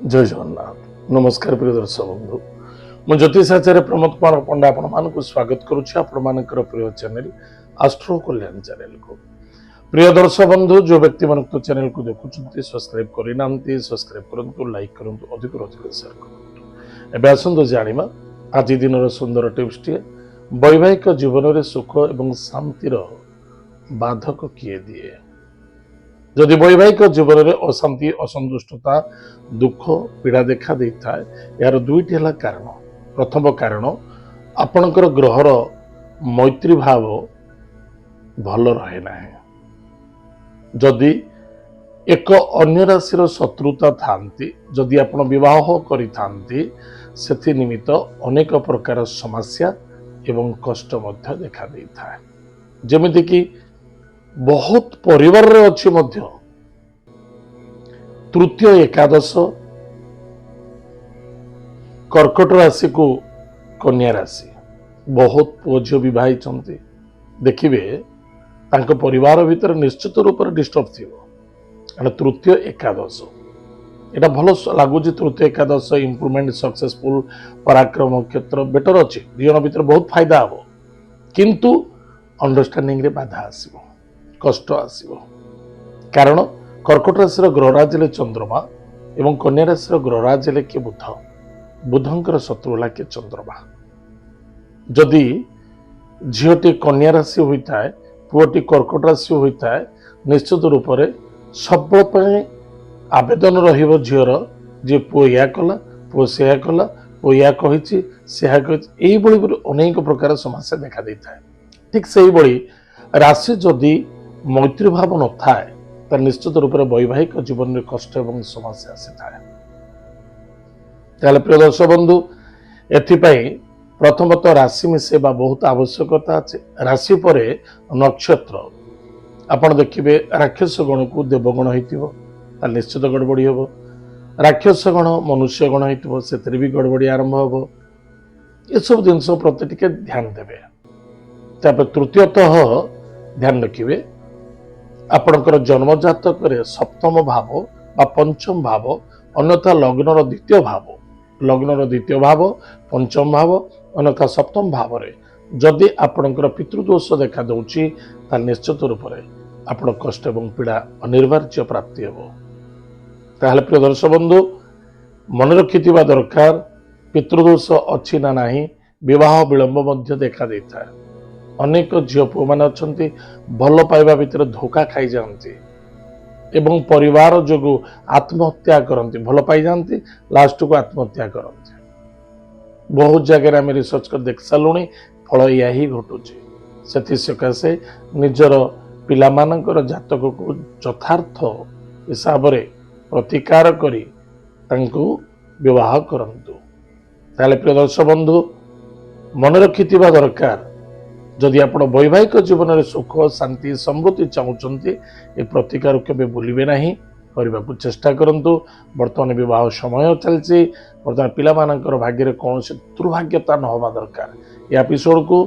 जय जगन्नाथ नमस्कार प्रिय दर्शक बंधु मु ज्योतिषाचार्य प्रमोद कुमार पंडा आपण स्वागत करुच्ची आपण प्रिय चैनल आस्ट्रो कल्याण चैनल को। प्रिय दर्शक बंधु जो व्यक्ति मान चैनल को देखुं सब्सक्राइब करना सब्सक्राइब करूँ लाइक करूँ अधिक अधिक शेयर करूँ। एवं आसतु जाना आज दिन सुंदर टिप्स टे वैवाहिक जीवन में सुख और शांतिर बाधक किए दिए। जदि वैवाहिक जीवन में अशांति असंतुष्टता दुख पीड़ा देखा दे था यार दुईटी है कारण। प्रथम कारण आपणकर ग्रहर मैत्री भाव भल रहे ना। जदि एक अन्य राशि शत्रुता थांती जदि आपण विवाह करी थांती से निमित्त अनेक प्रकार समस्या एवं कष्ट मध्य देखा दे था। जेमिति कि बहुत परिवार रे अच्छी मध्य तृतीय एकादश कर्कट राशि को कन्या राशि बहुत पुओ झील बहुत देखिए तांको परिवार भितर निश्चित रूप से डिस्टर्ब थी। तृतीय एकादश यहाँ भल लगुच तृतीय एकादश इम्प्रूवमेंट सक्सेसफुल पराक्रम क्षेत्र बेटर अच्छे दिजन भर बहुत फायदा हम किंतु अंडरस्टैंडिंग रे बाधा आसो कष्ट आसो। कारण कर्कट राशि ग्रहराज ले चंद्रमा एवं कन्या राशि ग्रहराज ले किए बुध बुधंकर शत्रु है किए चंद्रमा। जदि झीटी कन्या राशि होता है पुओटी कर्कट राशि होता है निश्चित रूप से सबल आवेदन रही झीर जे पुओ या कला पुओ से कला पुओ या कही अनेक प्रकार समस्या देखा देता है। ठीक से ही राशि जदि मैत्री भाव न था निश्चित रूप से वैवाहिक जीवन में कष्ट एवं समस्या आसी था। प्रिय दर्शक बंधु एथिपाई प्रथमतः राशि मिसेबा बहुत आवश्यकता अच्छे। राशि पर नक्षत्र आपण देखिए राक्षस गण को देवगण हो निश्चित गड़बड़ी हम। राक्षस गण मनुष्य गण हो भी गड़बड़ी आरंभ हम। ये सब जिनस प्रति टिके ध्यान देवे। तृतीयतः ध्यान रखिए आपणकर जन्म जातक सप्तम भाव बा पंचम भाव अन्यथा लग्नर द्वितीय भाव पंचम भाव अन्यथा सप्तम भाव रे जदि आपणकर पितृदोष देखा दूची निश्चित रूप से आपण कष्ट एवं पीड़ा अनिवार्य प्राप्ति हो। ताहले प्रिय दर्शक बंधु मन रखिथिबा दरकार पितृदोष अच्छी ना नहीं विवाह विलंब मध्य देखा देता है। अनेक झील पुओ मैंने अच्छा भल पाइबा भितर धोखा खाई जाती एवं परिवार जो आत्महत्या करती भल पाई जाती लास्ट को आत्महत्या करती। बहुत जगह आम रिसर्च कर देख सारूँ फल या ही घटुची। से सकाशे निजर पिलामानकर जातक को यथार्थ हिसाब से प्रतिकार करी विवाह करंतु। ताले प्रिय दर्शक बंधु मन रखिथिबा दरकार जदि आप वैवाहिक जीवन में सुख शांति समृद्धि चाहते ये प्रतिकार केवे भूलिबे नहीं करने को चेष्टा करूँ। बर्तमान विवाह समय चलती बर्तमान पिलामानकर भाग्य कौन से दुर्भाग्यता न होगा दरकार। ये एपिसोड को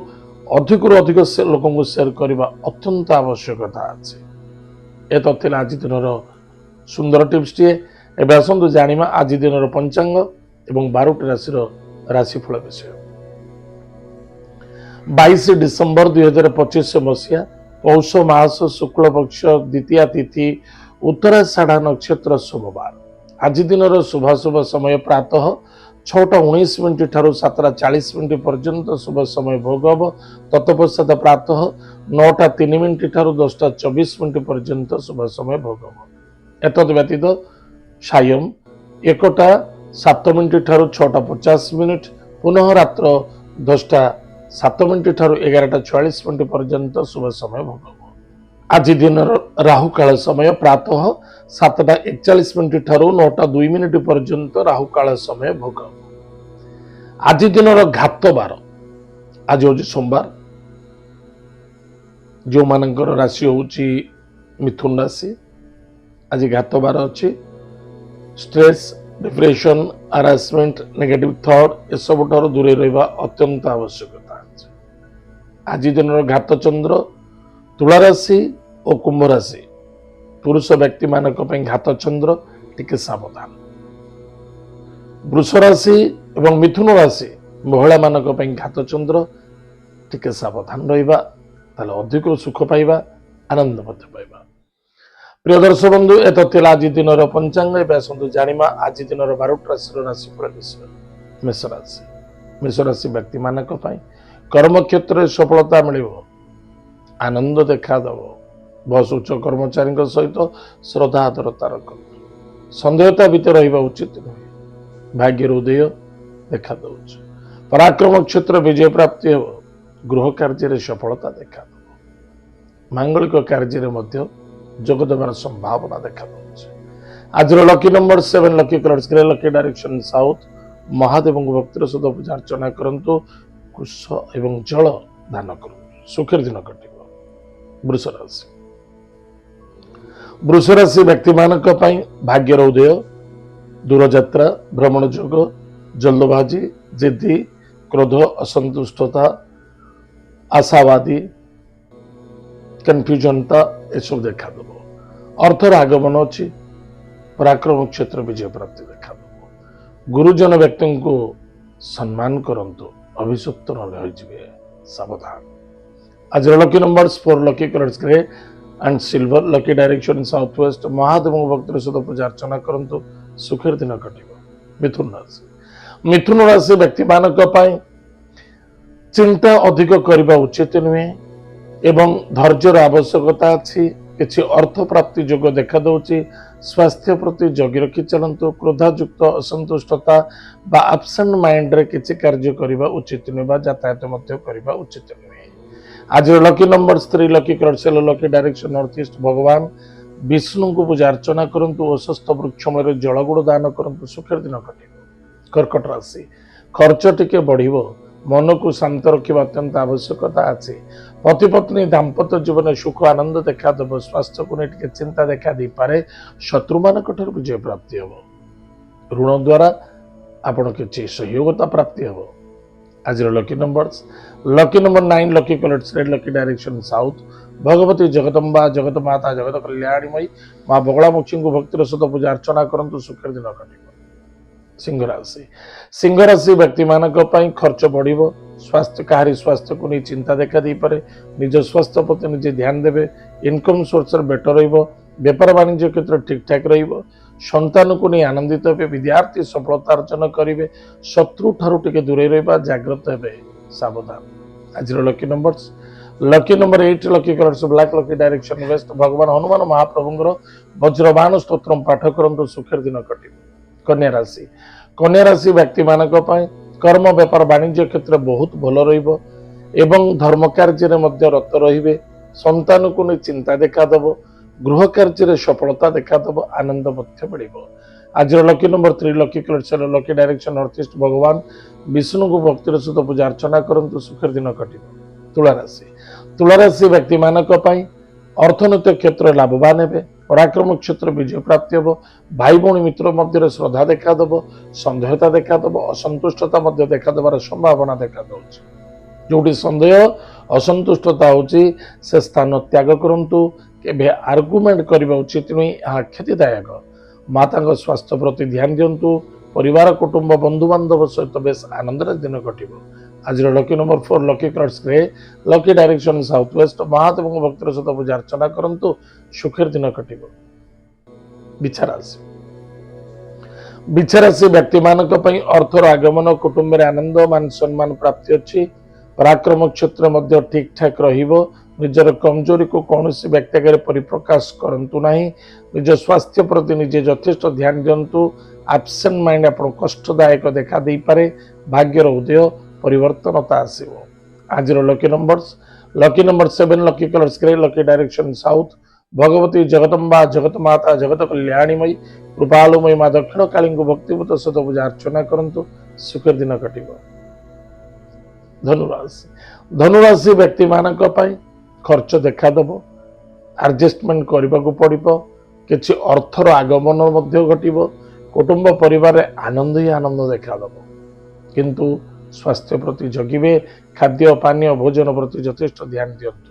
अधिक लोक को शेयर करने अत्यंत आवश्यकता अच्छे। ये तथ्य आज दिन सुंदर टिप्स टे। एवं आसतु जाना आज दिन पंचांग एवं 12टी राशि राशिफल विषय। 22 डिसेम्बर 2025 मसीहा पौष मास शुक्ल पक्ष द्वितीय तिथि उत्तराषाढ़ नक्षत्र सोमवार। आज दिन शुभाशुभ समय प्रातः 6:19 ठारू 7:40 पर्यंत शुभ समय भोग हम। तत्पश्चात प्रातः 9:03 ठारू 10:24 पर्यंत शुभ समय भोग हम। एतद व्यतीत सायं 1:07 ठारू 6:50 पुनः रात्र 10:07 ठारू 11:44 पर्यंत शुभ समय भोग हम। आज दिन राहु काल समय प्रातः 7:41 ठारू 9:02 पर्यंत राहु काल समय भोग हम। आज दिन घात बार आज हूँ सोमवार। जो मानकर राशि होची मिथुन राशि आज घात बार अच्छी। Stress depression harassment negative thought ये सब दूरे रहा अत्यंत आवश्यकता है। आज दिन घात चंद्र तुला राशि और कुंभ राशि पुरुष व्यक्ति मान घात चंद्र टिके सावधान। वृष राशि एवं मिथुन राशि महिला मानक घात चंद्र टिके सावधान रहिबा ताले अधिक सुख पाइबा आनंद मध्य पाइबा। प्रिय दर्शक बंधु ए तथ्य आज दिन पंचांग आसतु जानिमा आज दिन 12 राशि राशिफल विषय। मेष राशि व्यक्ति मानक कर्म क्षेत्र में सफलता मिल आनंद देखादेव। बस उच्च कर्मचारी सहित श्रद्धा आदरता रख सन्देहता भितर रहा उचित नुहे। भाग्यर उदय देखा दौच। पराक्रम क्षेत्र विजय प्राप्ति हो। गृह कार्य सफलता देखा मांगलिक कार्य जोगदेवार संभावना देखा दौच। आज lucky number 7 lucky colours grey lucky direction south. Mahadev को भक्तिर सहित पूजा अर्चना करंतु कुश एवं जल दान कर सुखर दिन कट। वृष राशि व्यक्ति मानक भाग्यर उदय दूरयात्रा भ्रमण जोग जल्दबाजी जिद्दी क्रोध असंतुष्टता आशावादी कन्फ्यूजनता यह देखा अर्थर आगमन अच्छी। पराक्रम क्षेत्र विजय प्राप्ति देखा गुरुजन व्यक्ति को सम्मान करंतु अभिशप्त न सावधान। आज lucky numbers 4 lucky colours grey and silver lucky direction south west. Mahadev भक्त सहित पूजा अर्चना करंतु सुखर दिन कट। मिथुन राशि व्यक्ति मानक चिंता अधिक करने उचित नुहे एवं धैर्यर आवश्यकता अच्छी। किसी अर्थ प्राप्ति जोग देखा दौची। स्वास्थ्य प्रति जगी रखी चलतु। क्रोधायुक्त असंतुष्टता बा एब्सेंट माइंड रे किसी कार्य करने उचित नुहे यातायात करने उचित नुहे। आज lucky number 3 lucky colours lucky direction north east. भगवान विष्णु को पूजा अर्चना करंतु। अस्वस्थ वृक्ष मूल जल गुड़ दान करंतु सुखर दिन कट। कर्कट राशि खर्च टिके बढ़िबो। मन को शांत रखा अत्यंत आवश्यकता अच्छी। पति पत्नी दाम्पत्य जीवन सुख आनंद देखा देव। स्वास्थ्य को नहीं चिंता देखा दे पारे। शत्रु मान विजय प्राप्ति हम। ऋण द्वारा आपण किसी सहयोगता प्राप्ति हम। आज lucky numbers lucky number 9 lucky colours red lucky direction south. Bhagwati Jagdamba जगत माता जगत कल्याणीमयी माँ बगलामुखी को भक्तिर सहित पूजा अर्चना करंतु सुखर दिन कट। सिंह राशि व्यक्ति मानक खर्च बढ़िबो। स्वास्थ्य कहारी स्वास्थ्य को नहीं चिंता देखा दे पारे। निज स्वास्थ्य प्रति निजे ध्यान देवे। इनकम सोर्स बेटर रहिबो। व्यापार वाणिज्य क्षेत्र ठीक ठाक रहिबो। संतान को नहीं आनंदित हे। विद्यार्थी सफलता अर्जन करेंगे। शत्रु ठारू टिके दूरे रहिबा जागृत हेबे सावधान। आज lucky numbers lucky number 8 lucky colours black lucky direction waste. भगवान हनुमान महाप्रभुंर वज्रबाण स्तोत्र पाठ करंतु सुखर दिन कट। कन्या राशि व्यक्ति मानक कर्म व्यापार वाणिज्य क्षेत्र बहुत भल एवं धर्म कार्य रत रे। संतान को नहीं चिंता देखादेव। गृह कार्य सफलता देखादेव आनंद मिल। आज lucky number 3 lucky colours lucky direction north east. भगवान विष्णु को भक्तिर सहित पूजा अर्चना करंतु सुखर दिन कट। तुला राशि व्यक्ति मानक अर्थनैतिक क्षेत्र लाभवान हे। पराक्रम क्षेत्र विजय प्राप्ति हम। भाई भौणी मित्र मध्य श्रद्धा देखादेव। सन्देहता देखादेव। असंतुष्टता देखादेवार संभावना देखा जो सन्देह असंतुष्टता होची से स्थान त्याग करंतु। केबे आर्गुमेंट करबा उचित नुहे यह क्षतिदायक। माता स्वास्थ्य प्रति ध्यान दिंतु। परिवार कुटुंब बंधु बांधव सहित बेस आनंद दिन कट। आज lucky number 4 lucky colours grey lucky direction south west. Mahadev भक्तर सहित पूजा अर्चना करंतु सुखर दिन कट। बिछाराशि व्यक्ति मानक अर्थर आगमन कुटुंब आनंद मान सम्मान प्राप्ति अच्छी। पराक्रम क्षेत्र ठीक ठाक रहिबो। निजर कमजोरी को कौन व्यक्ति आगे परिप्रकाश करंतु नहीं। निज स्वास्थ्य प्रति निजे यथेष्ट ध्यान दिंतु। एब्सेंट माइंड आप कष्टदायक देखा दे पारे। भाग्यर उदय परिवर्तनता आसिबो। आज lucky number 7 lucky colours grey lucky direction south. Bhagwati Jagdamba जगत माता जगत कल्याणीमयी कृपालुमयी माँ दक्षिण काली को भक्तिभूत सहित पूजा अर्चना करंतु सुखर दिन कट। धनुराशि व्यक्ति मानक खर्च देखादेव। एडजस्टमेंट करने को पड़ो। किसी अर्थर आगमन घटव। कुटुंब परिवार आनंद ही आनंद देखादेव। किंतु स्वास्थ्य प्रति जगिबे। खाद्य पानीय भोजन प्रति यथेष्ट ध्यान दिंतु।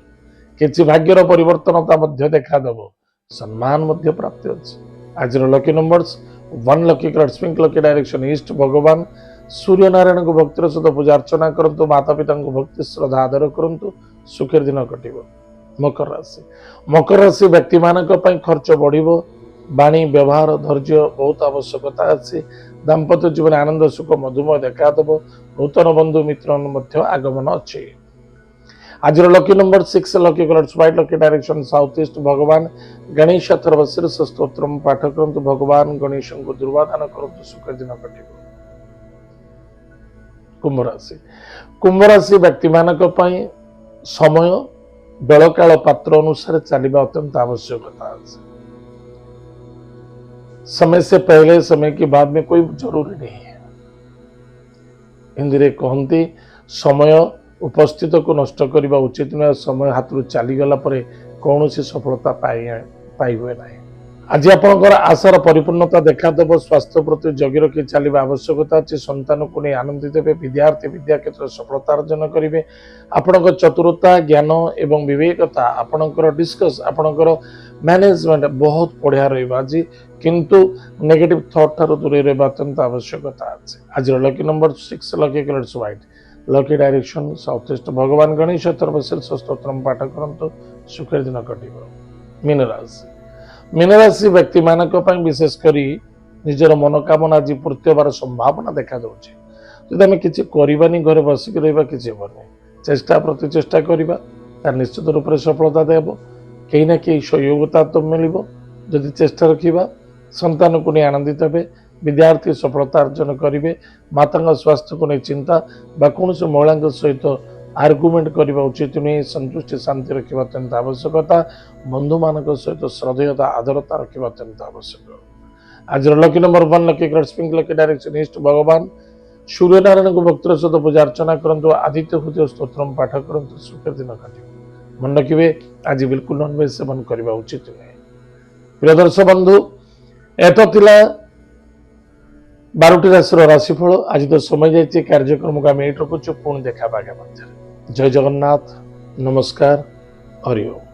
किसी भाग्यर परिवर्तनता देखादेव। सम्मान प्राप्ति अच्छी। आज lucky numbers one lucky colour pink lucky direction east भगवान सूर्य नारायण को भक्तिर सहित पूजा अर्चना करंतु माता पिता को भक्ति श्रद्धा आदर करंतु सुखर दिन कटिबो। मकर राशि व्यक्ति मानक पई खर्च बढ़िबो। वाणी व्यवहार धैर्य बहुत आवश्यकता अछि। दाम्पत्य जीवन आनंद सुख मधुमय देखा देबो। नूतन बंधु मित्र आगमन अछि। आज lucky number 6 lucky colour white lucky direction south east भगवान गणेश अथर्वशीर्ष स्तोत्रम पाठ करंतु भगवान गणेश को दुर्वादान करंतु सुखर दिन कटिबो। कुंभ राशि व्यक्ति मानक पई समय बेलकाल पात्र अनुसार चलना अत्यंत आवश्यकता है। समय से पहले समय के बाद में कोई जरूरी नहीं है। हिंदी रे कहती समय उपस्थित को नष्ट करने उचित नुह। समय हाथ चली गला परे कौन सी सफलता पाई हुए ना। आज आपंकर आशार परिपूर्णता देखादेव। स्वास्थ्य प्रति जगि रखी चलने आवश्यकता अच्छी। संतान को नहीं आनंदित हे। विद्यार्थी विद्या क्षेत्र सफलता अर्जन करेंगे। आपणकर चतुरता ज्ञान एवं विवेकता आपणकर डिस्कस आपणकर मैनेजमेंट बहुत बढ़िया रहा। आज किंतु नेगेटिव थॉट ठार दूरे रहा अत्यंत आवश्यकता अच्छे। आज lucky number 6 lucky colour white lucky direction south east भगवान गणेश अथर्वशीर्ष स्तोत्रम पाठ करंतु सुखर दिन कटिबो। मीन राशि व्यक्ति मानक विशेषकर निजर मनोकामना आज पूर्ति होवार संभावना देखा जाउछि। जदि आम किसी करवानी घरे बसिक रहा किसी हेनी। चेष्टा प्रति चेष्टा करवा तार निश्चित रूप से सफलता देव। कहीं ना कहीं सहयोगिता तो मिल जदि चेष्टा रखा। संतान को नहीं आनंदित हे। विद्यार्थी सफलता अर्जन करेंगे। माता स्वास्थ्य को नहीं चिंता कौन से महिला सहित आर्गुमेंट करने उचित नहीं। संतुष्टि शांति रखा अत्यंत आवश्यकता। बंधु मान सहित श्रद्धेयता आदरता रखा अत्यंत आवश्यक। आज lucky number 1 lucky colour pink lucky direction east भगवान सूर्य नारायण को भक्तर सहित पूजा अर्चना करंतु आदित्य हृदय स्तोत्रम पाठ करंतु सुखर दिन काटिबो। मन रखिए आज बिल्कुल नॉनवेज सेवन करने उचित नहीं। प्रिय दर्शक बंधु एत थिला 12टी राशि राशिफल। आज तो समय जाइए कार्यक्रम को आम ये रखुचु। पुणी देखा आगे। जय जगन्नाथ। नमस्कार। हरि ओम।